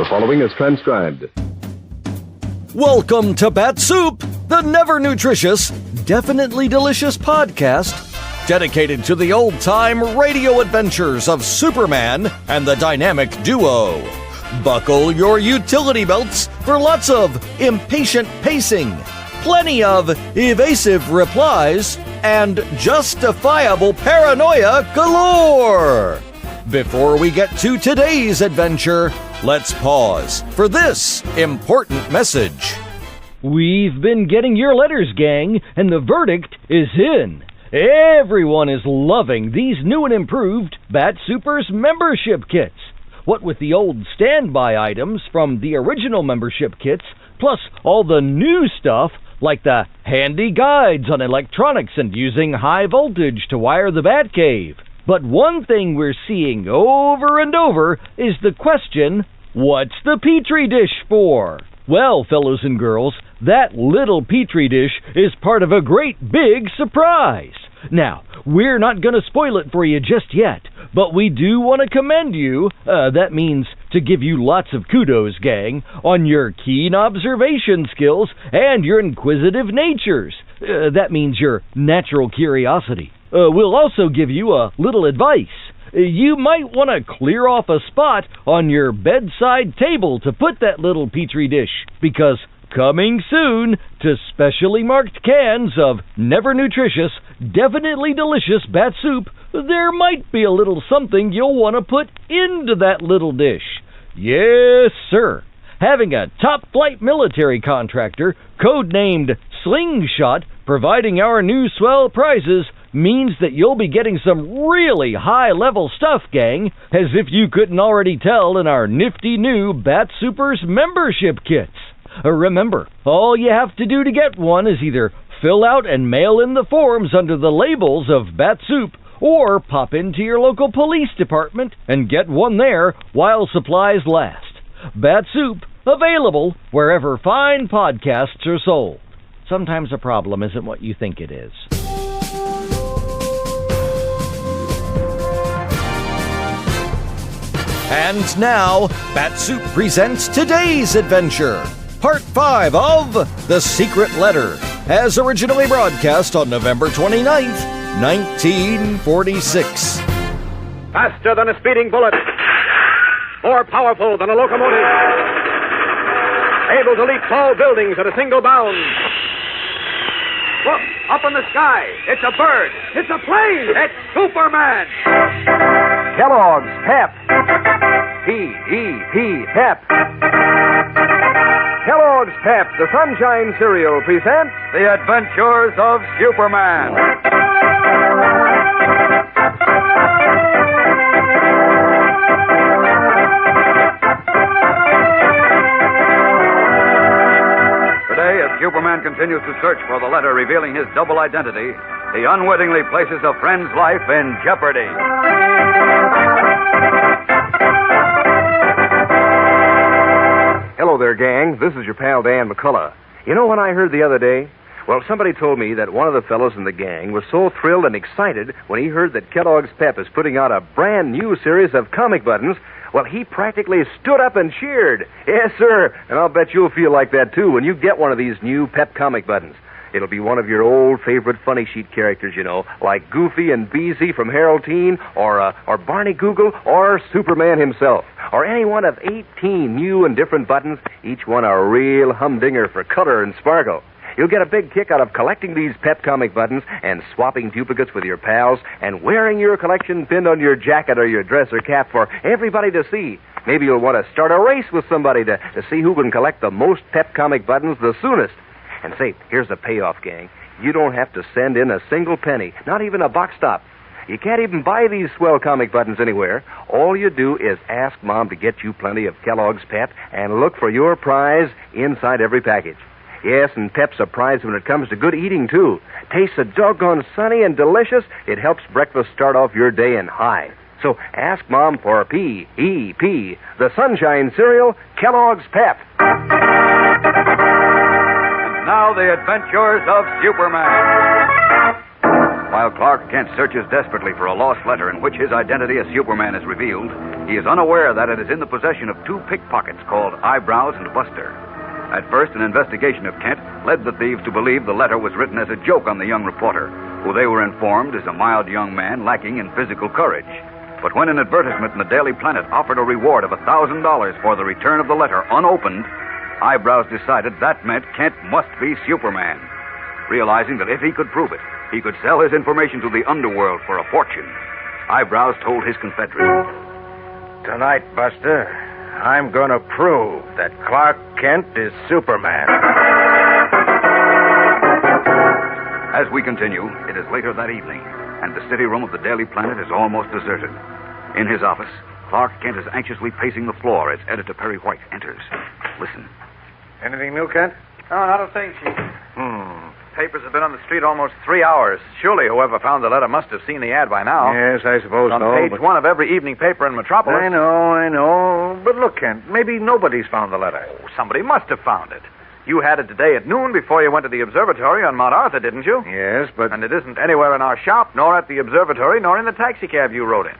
The following is transcribed. Welcome to Bat-Supe, the never nutritious, definitely delicious podcast dedicated to the old-time radio adventures of Superman and the dynamic duo. Buckle your utility belts for lots of impatient pacing, plenty of evasive replies, and justifiable paranoia galore. Before we get to today's adventure, let's pause for this important message. We've been getting your letters, gang, and the verdict is in. Everyone is loving these new and improved Bat-Supers membership kits. What with the old standby items from the original membership kits, plus all the new stuff like the handy guides on electronics and using high voltage to wire the Batcave. But one thing we're seeing over and over is the question, what's the Petri dish for? Well, fellows and girls, that little Petri dish is part of a great big surprise. Now, we're not going to spoil it for you just yet, but we do want to commend you, that means to give you lots of kudos, gang, on your keen observation skills and your inquisitive natures. That means your natural curiosity. We'll also give you a little advice. You might want to clear off a spot on your bedside table to put that little Petri dish, because coming soon to specially marked cans of never nutritious, definitely delicious Bat-Supe, there might be a little something you'll want to put into that little dish. Yes, sir. Having a top-flight military contractor, codenamed Slingshot, providing our new swell prizes means that you'll be getting some really high-level stuff, gang, as if you couldn't already tell in our nifty new Bat-Supers membership kits. Remember, all you have to do to get one is either fill out and mail in the forms under the labels of Bat-Supe, or pop into your local police department and get one there while supplies last. Bat-Supe, available wherever fine podcasts are sold. Sometimes a problem isn't what you think it is. And now, Bat-Supe presents today's adventure, Part 5 of The Secret Letter, as originally broadcast on November 29th, 1946. Faster than a speeding bullet. More powerful than a locomotive. Able to leap tall buildings at a single bound. Look, up in the sky. It's a bird. It's a plane. It's Superman. Kellogg's Pep. P-E-P, Pep. Kellogg's Pep, the Sunshine Cereal, presents The Adventures of Superman. Today, as Superman continues to search for the letter revealing his double identity, he unwittingly places a friend's life in jeopardy. Hello there, gang. This is your pal Dan McCullough. You know what I heard the other day? Well, somebody told me that one of the fellows in the gang was so thrilled and excited when he heard that Kellogg's Pep is putting out a brand new series of comic buttons. Well, he practically stood up and cheered. Yes, sir. And I'll bet you'll feel like that, too, when you get one of these new Pep comic buttons. It'll be one of your old favorite funny sheet characters, you know, like Goofy and Beezy from Harold Teen, or Barney Google, or Superman himself, or any one of 18 new and different buttons, each one a real humdinger for color and sparkle. You'll get a big kick out of collecting these Pep comic buttons and swapping duplicates with your pals and wearing your collection pinned on your jacket or your dress or cap for everybody to see. Maybe you'll want to start a race with somebody to see who can collect the most Pep comic buttons the soonest. And say, here's the payoff, gang. You don't have to send in a single penny, not even a box stop. You can't even buy these swell comic buttons anywhere. All you do is ask Mom to get you plenty of Kellogg's Pep and look for your prize inside every package. Yes, and Pep's a prize when it comes to good eating, too. Tastes so doggone sunny and delicious, it helps breakfast start off your day in high. So ask Mom for P-E-P, the Sunshine Cereal, Kellogg's Pep. Now the adventures of Superman. While Clark Kent searches desperately for a lost letter in which his identity as Superman is revealed, he is unaware that it is in the possession of two pickpockets called Eyebrows and Buster. At first, an investigation of Kent led the thieves to believe the letter was written as a joke on the young reporter, who they were informed is a mild young man lacking in physical courage. But when an advertisement in the Daily Planet offered a reward of $1,000 for the return of the letter unopened, Eyebrows decided that meant Kent must be Superman. Realizing that if he could prove it, he could sell his information to the underworld for a fortune, Eyebrows told his confederate. Tonight, Buster, I'm going to prove that Clark Kent is Superman. As we continue, it is later that evening, and the city room of the Daily Planet is almost deserted. In his office, Clark Kent is anxiously pacing the floor as editor Perry White enters. Listen. Anything new, Kent? Oh, not a thing, Chief. Papers have been on the street almost 3 hours. Surely whoever found the letter must have seen the ad by now. Yes, I suppose on so. page one of every evening paper in Metropolis. I know. But look, Kent, maybe nobody's found the letter. Oh, somebody must have found it. You had it today at noon before you went to the observatory on Mount Arthur, didn't you? Yes, but... And it isn't anywhere in our shop, nor at the observatory, nor in the taxicab you rode in.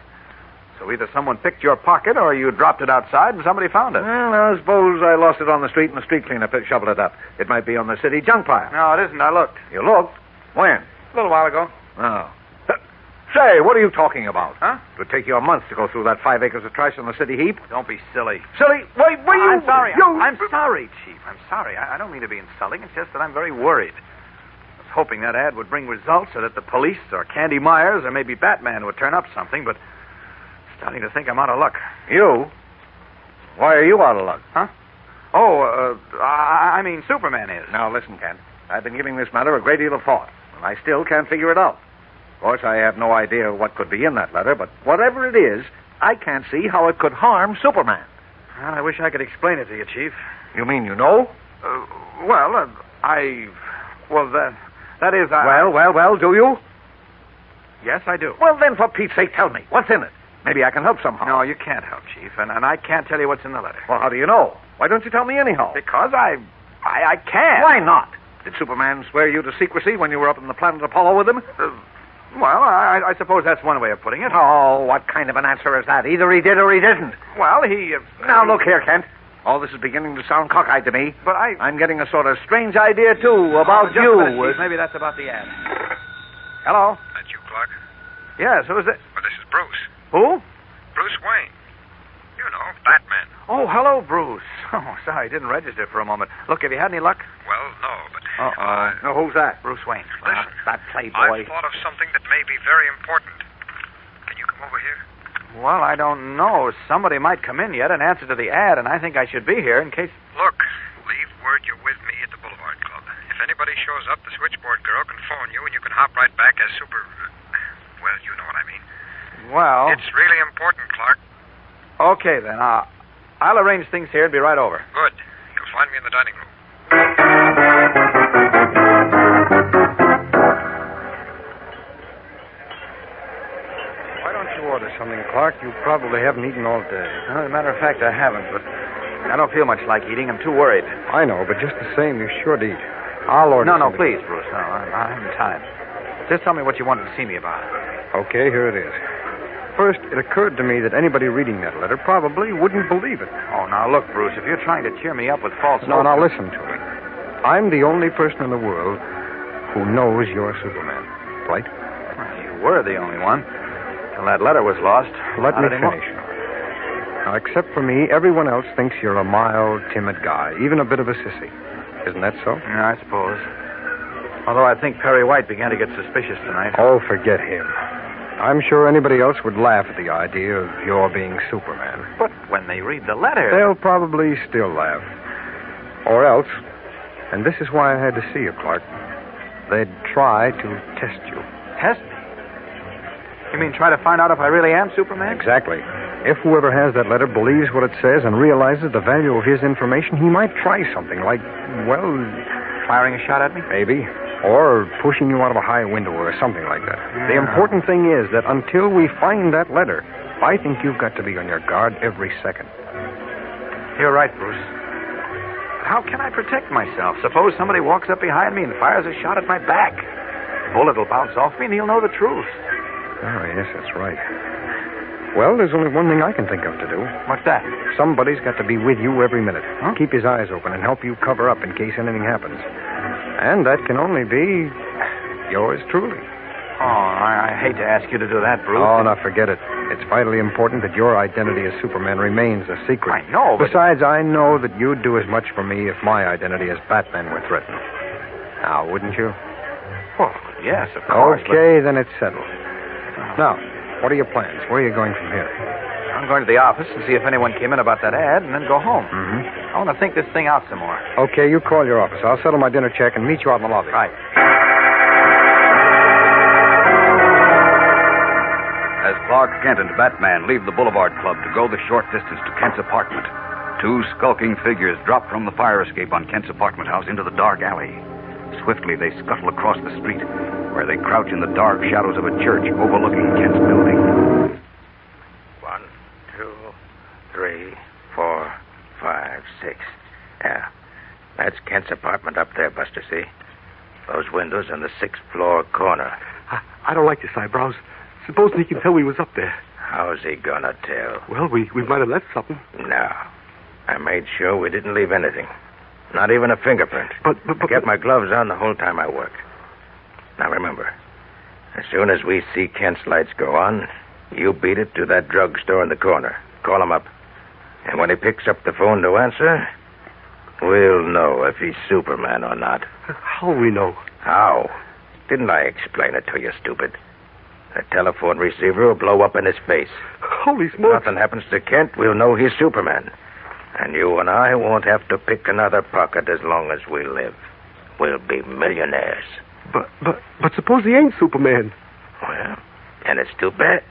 So either someone picked your pocket or you dropped it outside and somebody found it. Well, I suppose I lost it on the street and the street cleaner shoveled it up. It might be on the city junk pile. No, it isn't. I looked. You looked? When? A little while ago. Oh. Say, what are you talking about? Huh? It would take you a month to go through that 5 acres of trash on the city heap. Don't be silly. Silly? Wait, you... I'm sorry. You... I'm sorry, Chief. I'm sorry. I don't mean to be insulting. It's just that I'm very worried. I was hoping that ad would bring results so that the police or Candy Myers or maybe Batman would turn up something, but starting to think I'm out of luck. You? Why are you out of luck? Huh? Oh, I mean Superman is. Now, listen, Kent. I've been giving this matter a great deal of thought, and I still can't figure it out. Of course, I have no idea what could be in that letter, but whatever it is, I can't see how it could harm Superman. Well, I wish I could explain it to you, Chief. You mean you know? That is... Well, do you? Yes, I do. Well, then, for Pete's sake, tell me. What's in it? Maybe I can help somehow. No, you can't help, Chief, and I can't tell you what's in the letter. Well, how do you know? Why don't you tell me anyhow? Because I can't. Why not? Did Superman swear you to secrecy when you were up on the planet Apollo with him? I suppose that's one way of putting it. Oh, what kind of an answer is that? Either he did or he didn't. Well, he... Now, look here, Kent. All this is beginning to sound cockeyed to me. But I'm getting a sort of strange idea, too, about just you. a minute, Chief. Maybe that's about the ad. Hello? That you, Clark? Yes, who is it? Well, this is Bruce. Who? Bruce Wayne. You know, Batman. Oh, hello, Bruce. Oh, sorry, didn't register for a moment. Look, have you had any luck? Well, no, but... No, who's that? Bruce Wayne. Listen, that playboy. I've thought of something that may be very important. Can you come over here? Well, I don't know. Somebody might come in yet in answer to the ad, and I think I should be here in case... Look, leave word you're with me at the Boulevard Club. If anybody shows up, the switchboard girl can phone you, and you can hop right back as super... Well, you know what I mean. Well... It's really important, Clark. Okay, then. I'll arrange things here and be right over. Good. You'll find me in the dining room. Why don't you order something, Clark? You probably haven't eaten all day. Well, as a matter of fact, I haven't, but I don't feel much like eating. I'm too worried. I know, but just the same, you should eat. I'll order No, something. please, Bruce. No, I haven't time. Just tell me what you wanted to see me about. Okay, here it is. First, it occurred to me that anybody reading that letter probably wouldn't believe it. Oh, now look, Bruce, if you're trying to cheer me up with false No, hopes... now listen to me. I'm the only person in the world who knows you're Superman, right? Well, you were the only one. Till that letter was lost. Let Not me anymore. finish. Now, except for me, everyone else thinks you're a mild, timid guy, even a bit of a sissy. Isn't that so? Yeah, I suppose. Although I think Perry White began to get suspicious tonight. Oh, forget him. I'm sure anybody else would laugh at the idea of your being Superman. But when they read the letter... They'll probably still laugh. Or else, and this is why I had to see you, Clark, they'd try to test you. Test me? You mean try to find out if I really am Superman? Exactly. If whoever has that letter believes what it says and realizes the value of his information, he might try something like, well... Firing a shot at me? Maybe. Or pushing you out of a high window or something like that. Yeah. The important thing is that until we find that letter, I think you've got to be on your guard every second. You're right, Bruce. How can I protect myself? Suppose somebody walks up behind me and fires a shot at my back. bullet will bounce off me and he'll know the truth. Oh, yes, that's right. Well, there's only one thing I can think of to do. What's that? Somebody's got to be with you every minute. Huh? Keep his eyes open and help you cover up in case anything happens. And that can only be yours truly. Oh, I hate to ask you to do that, Bruce. Oh, now forget it. It's vitally important that your identity as Superman remains a secret. I know, but... Besides, I know that you'd do as much for me if my identity as Batman were threatened. Now, wouldn't you? Oh, yes, of course. Okay, then it's settled. Now, what are your plans? Where are you going from here? I'm going to the office and see if anyone came in about that ad and then go home. Mm-hmm. I want to think this thing out some more. Okay, you call your office. I'll settle my dinner check and meet you out in the lobby. Right. As Clark Kent and Batman leave the Boulevard Club to go the short distance to Kent's apartment, two skulking figures drop from the fire escape on Kent's apartment house into the dark alley. Swiftly, they scuttle across the street, where they crouch in the dark shadows of a church overlooking Kent's building. 1, 2, 3, 4, 5, 6. Yeah. That's Kent's apartment up there, Buster, see? Those windows in the 6th floor corner. I don't like this, Eyebrows. Supposing he can tell we was up there. How's he gonna tell? Well, we might have left something. No. I made sure we didn't leave anything. Not even a fingerprint. But I kept my gloves on the whole time I worked. Now, remember, as soon as we see Kent's lights go on, you beat it to that drugstore in the corner. Call him up. And when he picks up the phone to answer, we'll know if he's Superman or not. How we know? How? Didn't I explain it to you, stupid? The telephone receiver will blow up in his face. Holy smokes. Nothing happens to Kent, we'll know he's Superman. And you and I won't have to pick another pocket as long as we live. We'll be millionaires. But suppose he ain't Superman. Well, and it's too bad.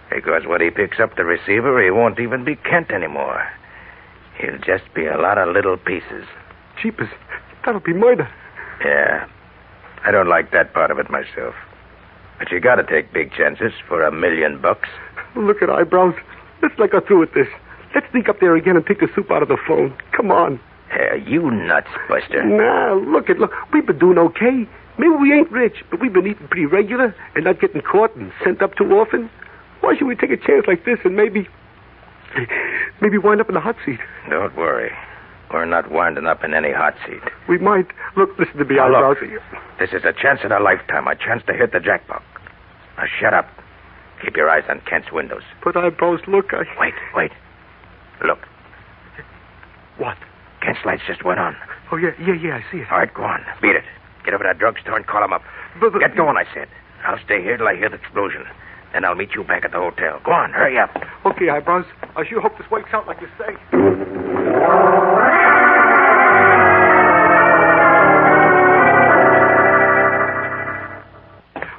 Because when he picks up the receiver, he won't even be Kent anymore. He'll just be a lot of little pieces. Jeepers, that'll be murder. Yeah, I don't like that part of it myself. But you gotta take big chances for $1 million. Look at Eyebrows. Let's not go through with this. Let's sneak up there again and take the soup out of the phone. Come on. You nuts, Buster. Nah, look. We've been doing okay. Maybe we ain't rich, but we've been eating pretty regular and not getting caught and sent up too often. Why should we take a chance like this and maybe wind up in the hot seat? Don't worry. We're not winding up in any hot seat. We might. Look, listen to me, Now, Eyebrows. look, this is a chance in a lifetime, a chance to hit the jackpot. Now, shut up. Keep your eyes on Kent's windows. But Eyebrows, look, Wait. Look. What? Kent's lights just went on. Oh, yeah, I see it. All right, go on. Beat it. Get over to that drugstore and call him up. But- Get going, I said. I'll stay here till I hear the explosion. Then I'll meet you back at the hotel. Go on, hurry up. Okay, Eyebrows. I sure hope this works out like you say.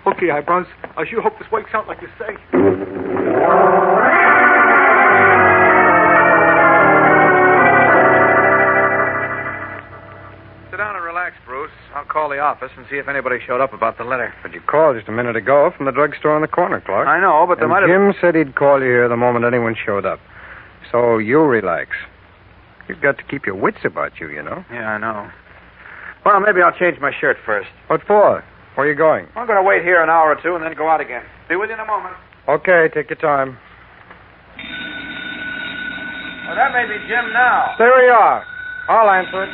Okay, Eyebrows. I sure hope this works out like you say. Sit down and relax, Bruce. I'll call the office and see if anybody showed up about the letter. But you called just a minute ago from the drugstore on the corner, Clark. I know, but there And might have... Jim said he'd call you here the moment anyone showed up. So you relax. You've got to keep your wits about you, you know. Yeah, I know. Well, maybe I'll change my shirt first. What for? Where are you going? I'm going to wait here an hour or two and then go out again. Be with you in a moment. Okay, take your time. Well, that may be Jim now. There we are. I'll answer it.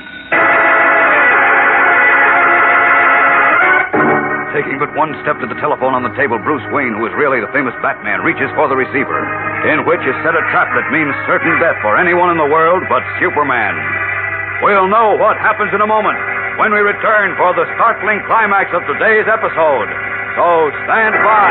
Taking but one step to the telephone on the table, Bruce Wayne, who is really the famous Batman, reaches for the receiver, in which is set a trap that means certain death for anyone in the world but Superman. We'll know what happens in a moment when we return for the startling climax of today's episode. So stand by.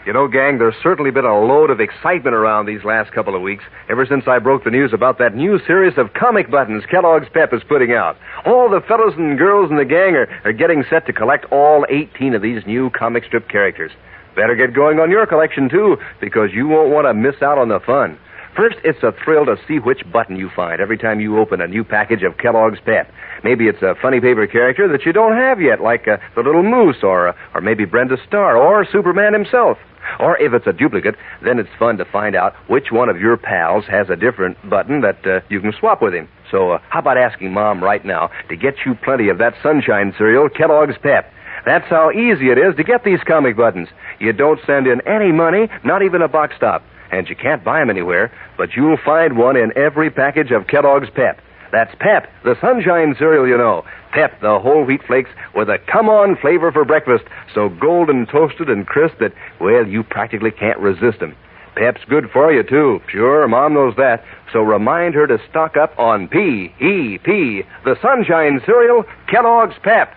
You know, gang, there's certainly been a load of excitement around these last couple of weeks, ever since I broke the news about that new series of comic buttons Kellogg's Pep is putting out. All the fellows and girls in the gang are getting set to collect all 18 of these new comic strip characters. Better get going on your collection, too, because you won't want to miss out on the fun. First, it's a thrill to see which button you find every time you open a new package of Kellogg's Pep. Maybe it's a funny paper character that you don't have yet, like the Little Moose, or maybe Brenda Starr, or Superman himself. Or if it's a duplicate, then it's fun to find out which one of your pals has a different button that you can swap with him. So how about asking Mom right now to get you plenty of that Sunshine cereal, Kellogg's Pep? That's how easy it is to get these comic buttons. You don't send in any money, not even a box stop. And you can't buy them anywhere, but you'll find one in every package of Kellogg's Pep. That's Pep, the Sunshine cereal, you know. Pep, the whole wheat flakes with a come-on flavor for breakfast, so golden toasted and crisp that, well, you practically can't resist them. Pep's good for you, too. Sure, Mom knows that. So remind her to stock up on P-E-P, the Sunshine cereal, Kellogg's Pep.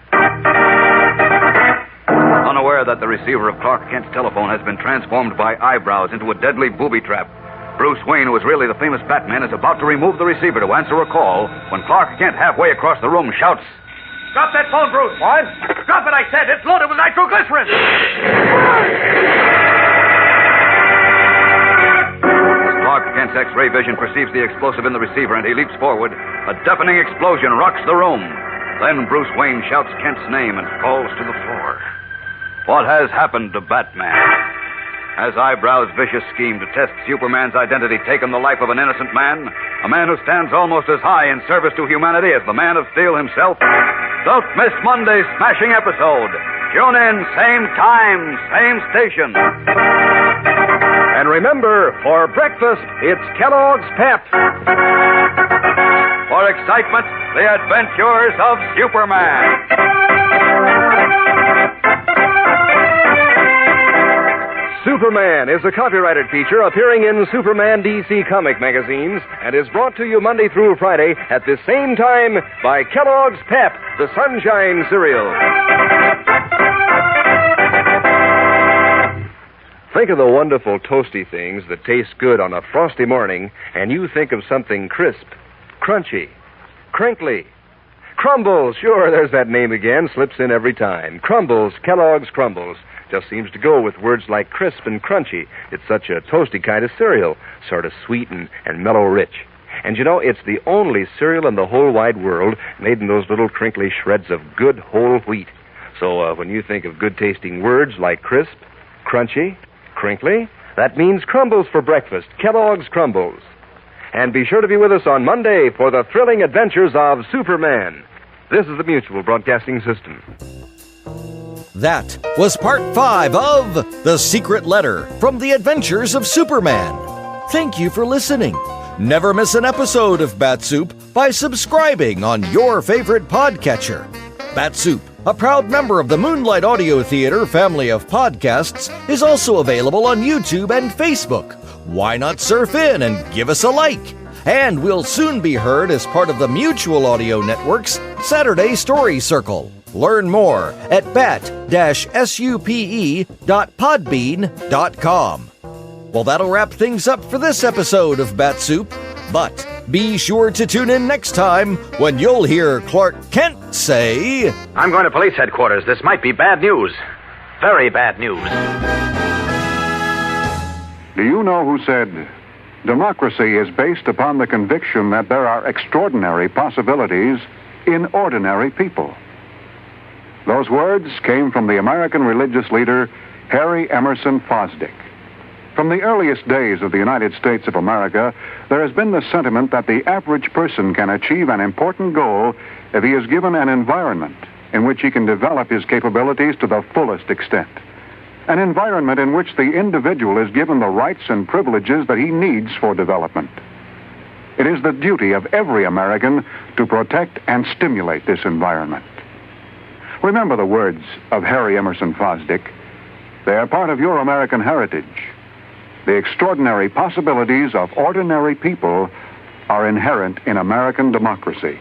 Unaware that the receiver of Clark Kent's telephone has been transformed by eyebrows into a deadly booby trap, Bruce Wayne, who is really the famous Batman, is about to remove the receiver to answer a call when Clark Kent, halfway across the room, shouts, Drop that phone, Bruce. What? Drop it, I said. It's loaded with nitroglycerin. Clark Kent's X-ray vision perceives the explosive in the receiver, and he leaps forward. A deafening explosion rocks the room. Then Bruce Wayne shouts Kent's name and falls to the floor. What has happened to Batman? Has Eyebrow's vicious scheme to test Superman's identity taken the life of an innocent man? A man who stands almost as high in service to humanity as the Man of Steel himself? Don't miss Monday's smashing episode. Tune in, same time, same station. And remember, for breakfast, it's Kellogg's Pep. For excitement, the adventures of Superman. Superman is a copyrighted feature appearing in Superman DC comic magazines and is brought to you Monday through Friday at the same time by Kellogg's Pep, the Sunshine cereal. Think of the wonderful toasty things that taste good on a frosty morning, and you think of something crisp, crunchy, crinkly. Crumbles, sure, there's that name again, slips in every time. Crumbles, Kellogg's Crumbles. Just seems to go with words like crisp and crunchy. It's such a toasty kind of cereal, sort of sweet and mellow rich. And you know, it's the only cereal in the whole wide world made in those little crinkly shreds of good whole wheat. So when you think of good-tasting words like crisp, crunchy, crinkly, that means crumbles for breakfast, Kellogg's Crumbles. And be sure to be with us on Monday for the thrilling adventures of Superman. This is the Mutual Broadcasting System. That was part 5 of The Secret Letter from the Adventures of Superman. Thank you for listening. Never miss an episode of Bat-Supe by subscribing on your favorite podcatcher. Bat-Supe, a proud member of the Moonlight Audio Theater family of podcasts, is also available on YouTube and Facebook. Why not surf in and give us a like? And we'll soon be heard as part of the Mutual Audio Network's Saturday Story Circle. Learn more at bat-supe.podbean.com. Well, that'll wrap things up for this episode of Bat-Supe. But be sure to tune in next time when you'll hear Clark Kent say, I'm going to police headquarters. This might be bad news. Very bad news. Do you know who said, democracy is based upon the conviction that there are extraordinary possibilities in ordinary people? Those words came from the American religious leader, Harry Emerson Fosdick. From the earliest days of the United States of America, there has been the sentiment that the average person can achieve an important goal if he is given an environment in which he can develop his capabilities to the fullest extent. An environment in which the individual is given the rights and privileges that he needs for development. It is the duty of every American to protect and stimulate this environment. Remember the words of Harry Emerson Fosdick. They are part of your American heritage. The extraordinary possibilities of ordinary people are inherent in American democracy.